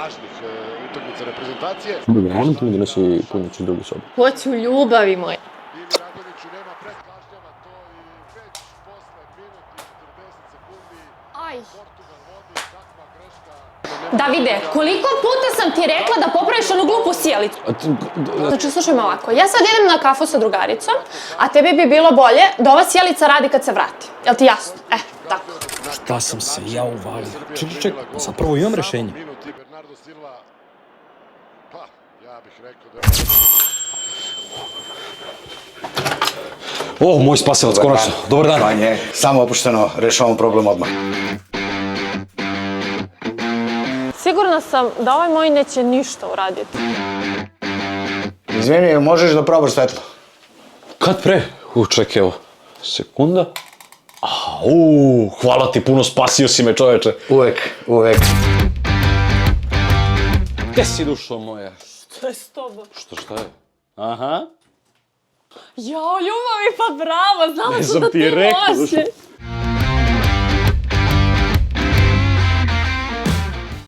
važnih utakmica reprezentacije. Dobro, molim ti mi donesi punjač iz druge sobe. Hoću ljubavi moje. Ivi Radonjiću nema predkažnjava to i već posle minut i 40 sekundi Aj. Portugal vodi, takva greška. Davide, koliko puta sam ti rekla da popraviš onu glupu sjelicu? Znači, slušaj me ovako, ja sad idem na kafu sa drugaricom, a tebi bi bilo bolje da ova sjelica radi kad se vrati. Jel ti jasno? Tako. Šta sam se ja uvalio? Čekaj, pa sad prvo imam rešenje. Minuti Bernardo Silva. Pa, ja bih rekao da O, moj spasilac, konačno. Dobar dan. Vanje, samo opušteno, rešavamo problem odmah. Sigurna sam da ovaj moj neće ništa uraditi. Izvini, možeš da probaš svetlo? Kad pre? Čekaj, evo. Sekunda. Hvala ti puno, spasio si me, čoveče. Uvek. Gde si, dušo moja? Što je s tobom? Šta je? Aha. Jao, ljubavi, pa bravo, znala Ne sam sam da ti ti rekao, može.